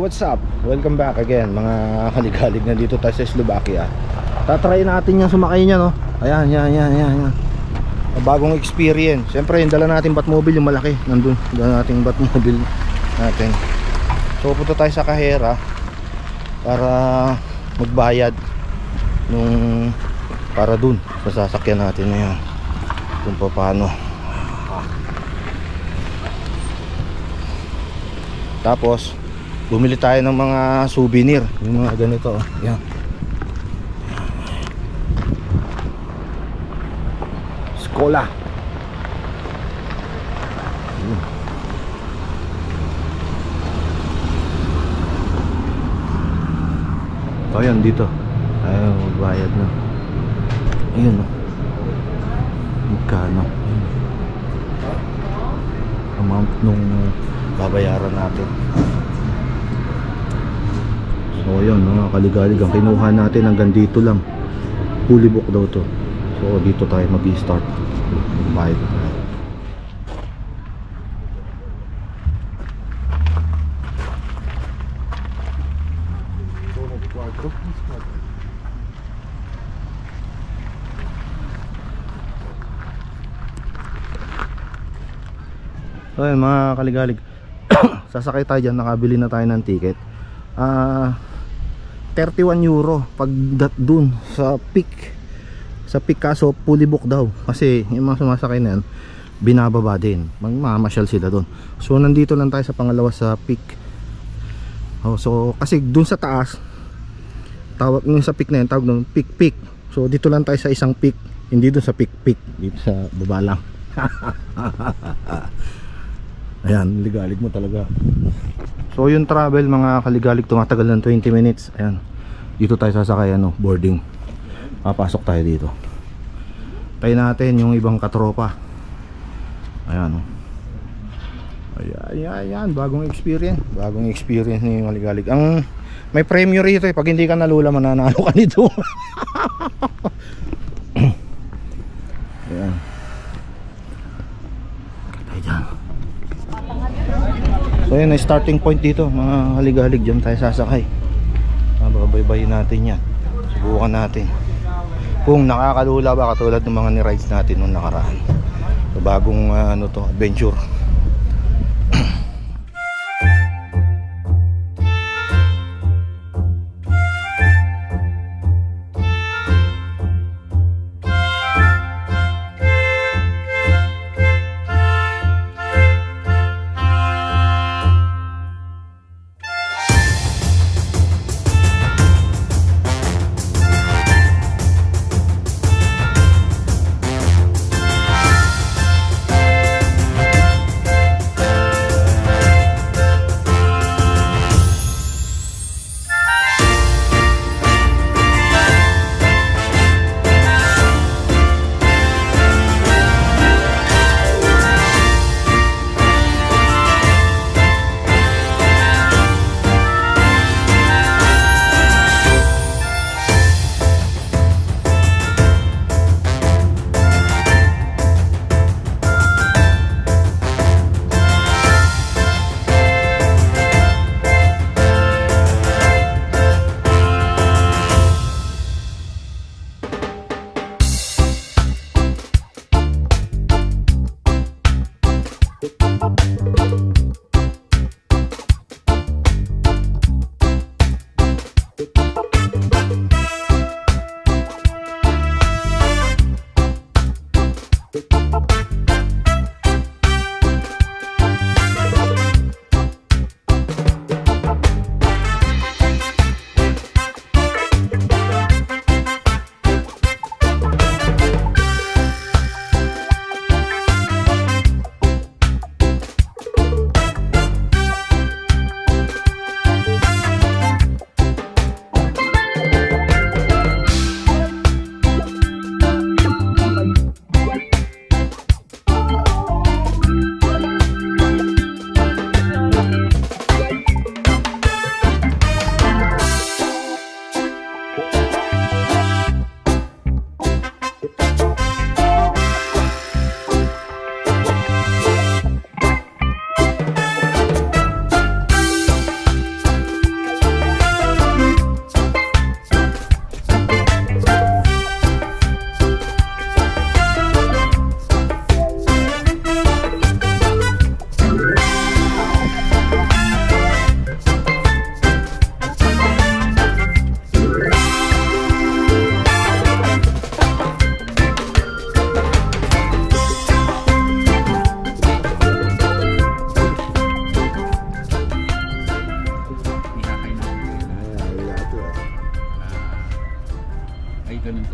what's up? Welcome back again mga kaligalig. Nandito tayo sa Slovakia. Tatry natin yung sumakay niya, no? Ayan. Bagong experience. Siyempre yung dala natin Batmobile, yung malaki. Nandun, dala natin Batmobile natin. So punta tayo sa Kahera para magbayad nung para dun sa sasakyan natin na yan. Kung paano. Tapos bumili tayo ng mga souvenir, yung mga ganito, yan. Skola. So yan, dito tayo magbayad na. Ayun, no? Magkano amount nung babayaran natin. So yun, mga kaligalig, ang kinuha natin hanggang dito lang, fully book daw to. So dito tayo mag-i-start magbayad. So yun, mga kaligalig, sasakay tayo dyan, nakabili na tayo ng ticket. 31 euro pag dun sa peak. Sa peak, kaso fully book daw. Kasi yung mga sumasakay na yan, binababa din, magmamasyal sila dun. So nandito lang tayo sa pangalawa sa peak. So kasi dun sa taas, tawag nung sa peak na yan, tawag nung peak. So dito lang tayo sa isang peak, hindi dun sa peak. Dito sa baba lang. Ayan, ligalig mo talaga. So yung travel, mga kaligalig, tumatagal ng 20 minutes. Ayan, dito tayo sasakay, boarding. Papasok tayo dito. Tayo natin yung ibang katropa. Ayan, Ayan, bagong experience ni yung kaligalig. Ang may premyo rito, pag hindi ka nalula, mananalo ka nito. Ayan. Tayo dyan. So yun, ay starting point dito, mga haligalig. Diyan tayo sasakay. Babaybayin natin yan. Subukan natin kung nakakalula ba, katulad ng mga ni-rides natin nung nakaraan. So bagong adventure.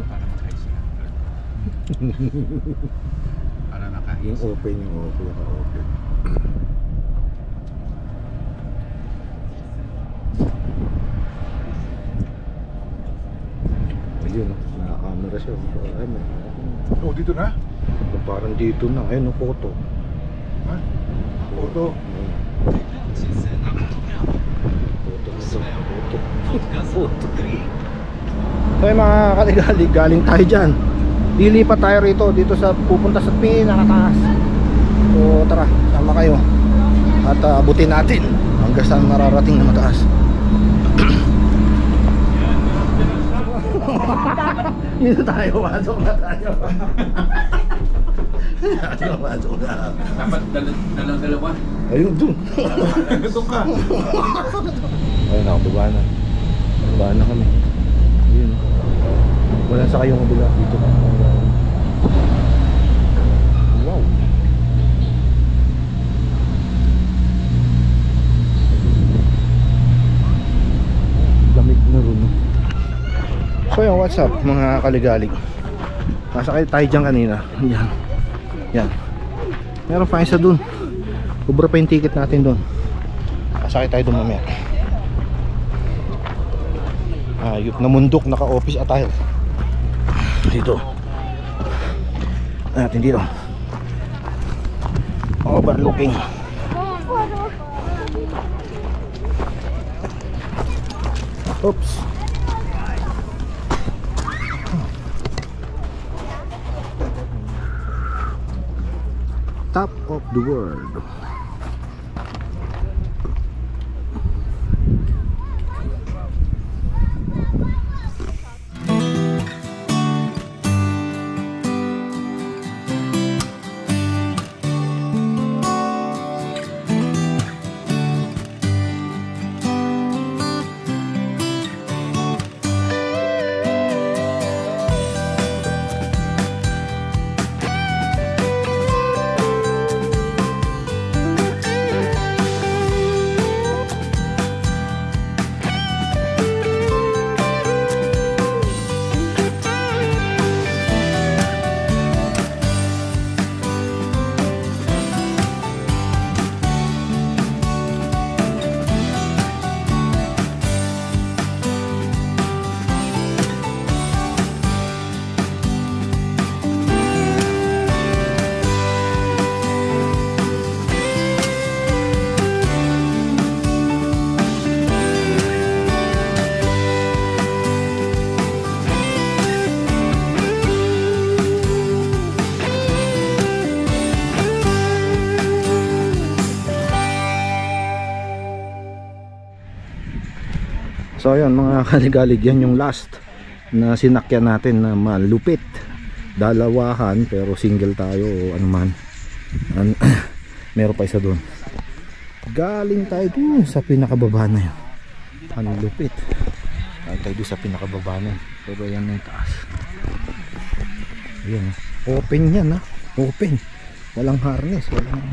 para makaayos sila. Para makaayos. Yung open, naka-open. Ayun, naka-camera siya. Ay, Oh, dito na? parang dito na. Ayun, photo. Ha? Photo. Photo. So yung mga kaligalig, galing tayo dyan. Lilipat tayo rito, dito sa pupunta sa pinakataas. So tara, sama kayo. At abutin natin hanggang saan mararating na mataas. Dito tayo, pasok na tayo. Pasok na. Dapat dalawa. Ayun, dun. Doon ka. Ayun ako, baba na. Baba na kami. Ayun. Wala sa kayong kabila. Dito ka. Wow. Lamig na rin. So yun, what's up mga kaligalig? Nasakay tayo dyan kanina. Yan. Yan. Meron pa isa dun. Kubra pa yung ticket natin dun. Nasakay tayo dun mamaya. Ayup na mundok, naka-office attire. Dito. Natin dito. Overlooking. Oops. Top of the world. So ayun mga kaligalig, yan yung last na sinakyan natin na malupit. Dalawahan pero single tayo o ano man. Meron pa isa doon. Galing tayo doon sa pinakababa na yun. Ang lupit. Galing tayo doon sa pinakababa na yun. Pero yan yung taas. Ayan. Open yan ha. Open. Walang harness. Walang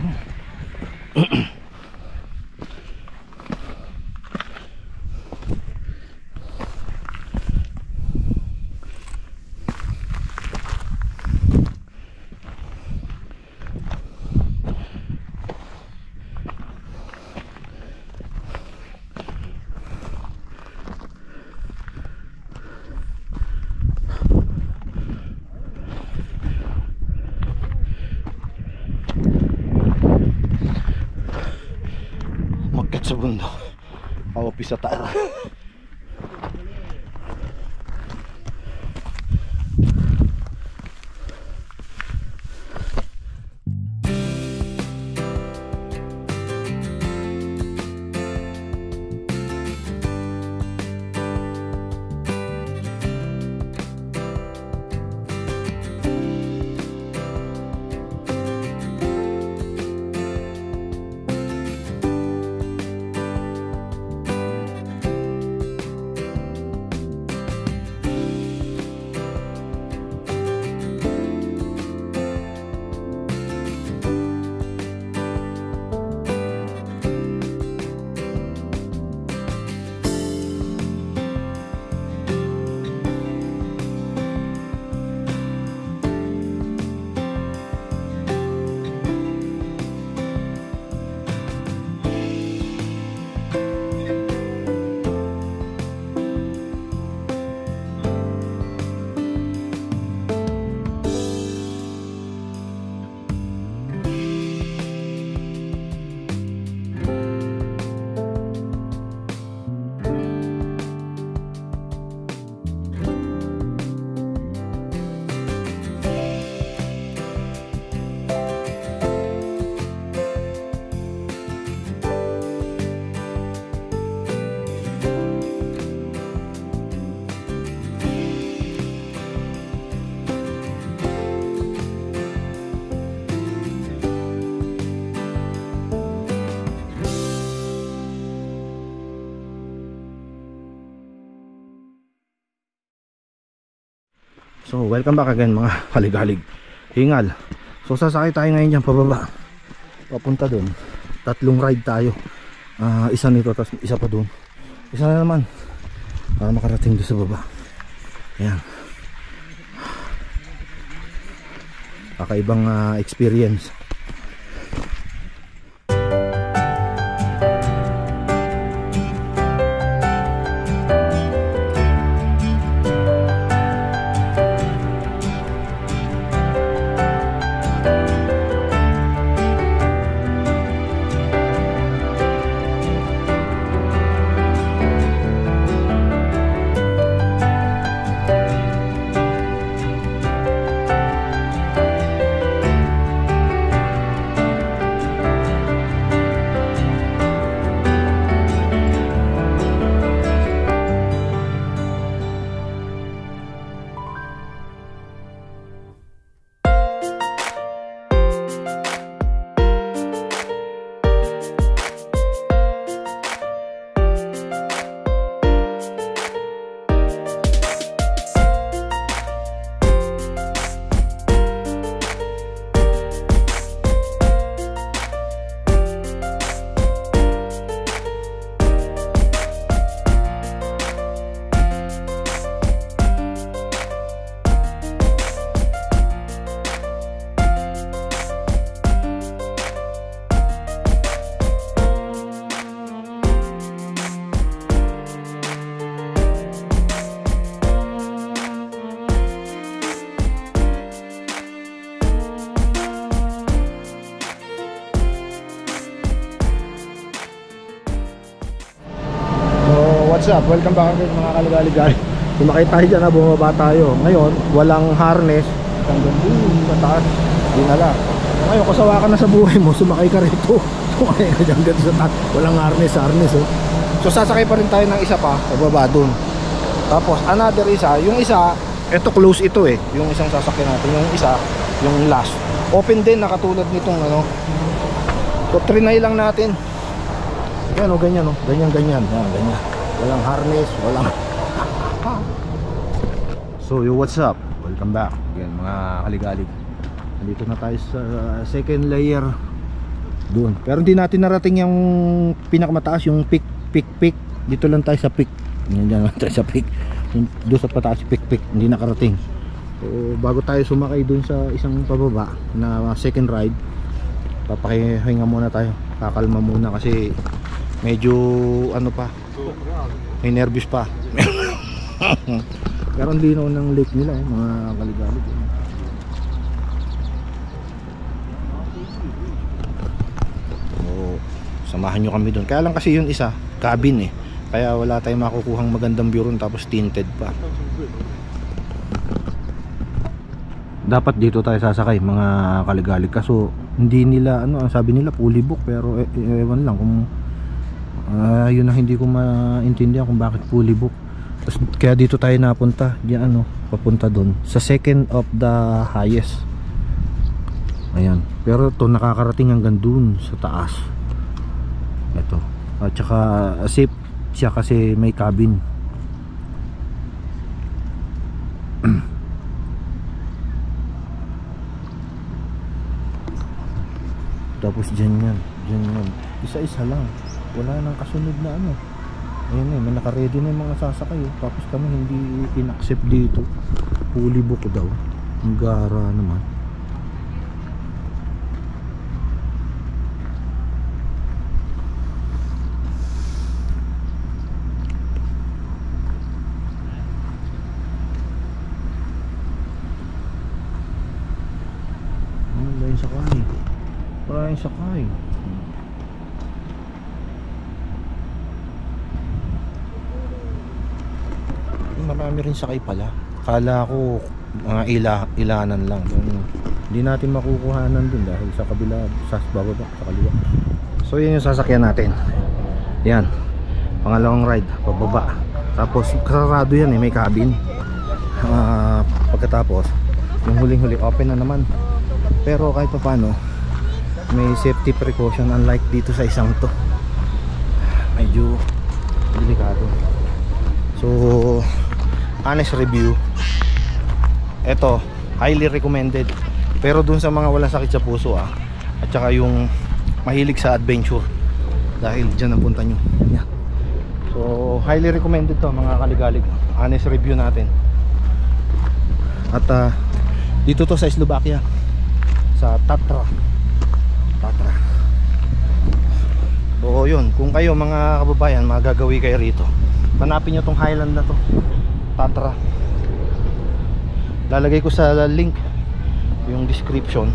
sa bundok. Office attire. So welcome back again mga kaligalig. Hingal. So sasakay tayo ngayon dyan pababa. Papunta dun. 3 ride tayo. Isa nito tapos isa pa dun. Isa na naman. Para makarating doon sa baba. Ayan. Kakaibang experience. What's up? Welcome back again mga kaligalig. Sumakay tayo dyan na bumaba tayo. Ngayon, walang harness. Hanggang doon sa taas. Dinala. Ngayon, kasawa ka na sa buhay mo, sumakay ka rito. Sumakay ka dyan sa taas. Walang harness oh. So sasakay pa rin tayo ng isa pa. Pababa doon. Tapos another isa. Yung isa, eto close ito eh. Yung isang sasakyan natin. Yung isa, yung last. Open din na katulad nitong ano. So trinay lang natin. Yan o, ganyan o. Ganyan. Yan, ganyan. Walang harness, walang So what's up? Welcome back again mga kaligalig. Nandito na tayo sa second layer doon. Pero hindi natin narating yung pinakamataas, yung peak. Dito lang tayo sa peak. Diyan lang tayo sa peak. Doon sa pataas peak. Hindi nakarating. So bago tayo sumakay doon sa isang pababa na second ride, papakihinga muna tayo. Kakalma muna kasi medyo ano pa, may nervous pa. Pero ang linaw ng lake nila mga kaligalig. So samahan nyo kami doon. Kaya lang kasi yung isa cabin eh, kaya wala tayong makukuhang magandang view ron, tapos tinted pa. Dapat dito tayo sasakay mga kaligalig, kaso hindi nila ano, sabi nila fully book, pero ewan lang kung yun na hindi ko maintindihan kung bakit fully book. Kaya dito tayo napunta, diyan ano, papunta doon sa second of the highest. Ayan, pero to nakakarating hanggang doon sa taas. Ito, at saka safe siya kasi may cabin. Tapos dyan yan. Isa-isa lang. Wala nang kasunod na ano. Ayun may naka-ready na yung mga sasakay Tapos kami hindi in-accept dito. Fully book daw. Ang gara naman. Maraming sakay. Marami rin sakay pala. Kala ko mga ilanan lang. Hindi natin makukuhanan dun dahil sa kabila, sa bababa, sa kaliwa. So yun yung sasakyan natin. Yan. Pangalawang ride, pababa. Tapos kasarado yan may cabin. Pagkatapos yung huling-huli open na naman. Pero kahit pa paano may safety precaution, unlike dito sa isang to. Medyo delikado. So honest review, eto, highly recommended. Pero dun sa mga walang sakit sa puso at saka yung mahilig sa adventure, dahil dyan ang punta nyo. Yan. So highly recommended to mga kaligalig. Honest review natin. At dito to sa Slovakia, sa Tatra. So yun, kung kayo mga kababayan magagawi kayo rito, hanapin nyo tong highland na to, Tatra. Lalagay ko sa link yung description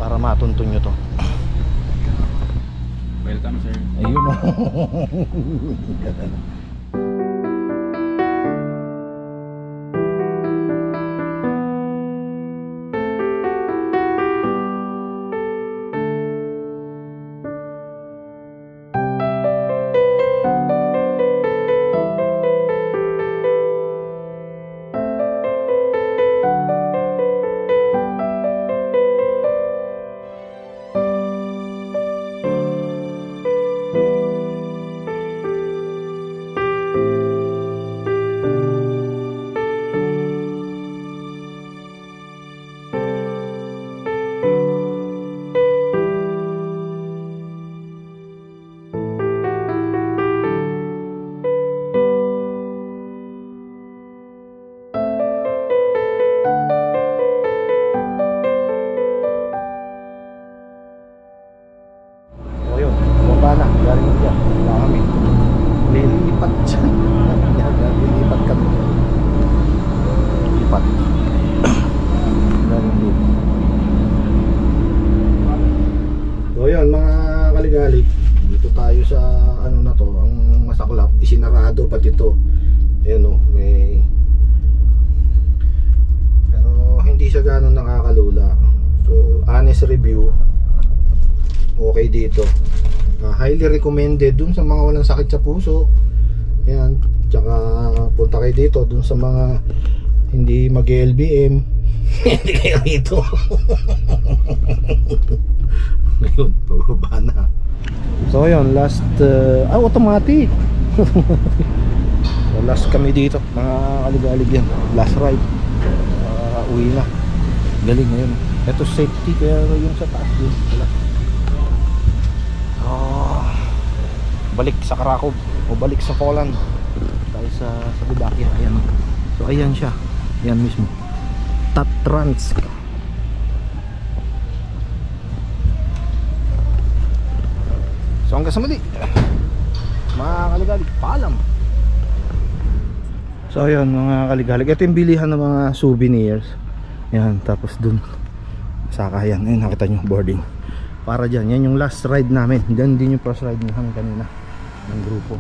para matuntun nyo to. Welcome, sir. Ayun o. Na, galing dyan. Wala kami. Lilipat dyan. Lilipat kami. Lipat. Galing dito. So yun mga kaligalig, dito tayo sa ano na to, ang masaklap, isinarado pati ito. Ayan o, may, pero hindi siya ganun nakakalula. So honest review, okay dito. Highly recommended dun sa mga walang sakit sa puso. Yan. Tsaka punta kayo dito dun sa mga hindi mag-LBM. Hindi kayo dito. Ngayon, pababa na. So yun, last automatic. So, last kami dito, mga kaligalig yan. Last ride. Uwi na. Galing ngayon. Ito safety, kaya yung sa taas din. Wala. Balik sa Krakow o balik sa Poland tayo sa Slovakia. Ayan. So ayan siya, ayan mismo, Tatransk. So hanggang sa muli mga kaligalig, paalam. So ayan mga kaligalig, ito yung bilihan ng mga souvenirs. Ayan, tapos dun saka yan, ayun nakita nyo boarding para dyan. Yan yung last ride namin. Dyan din yung first ride namin kanina ng grupo.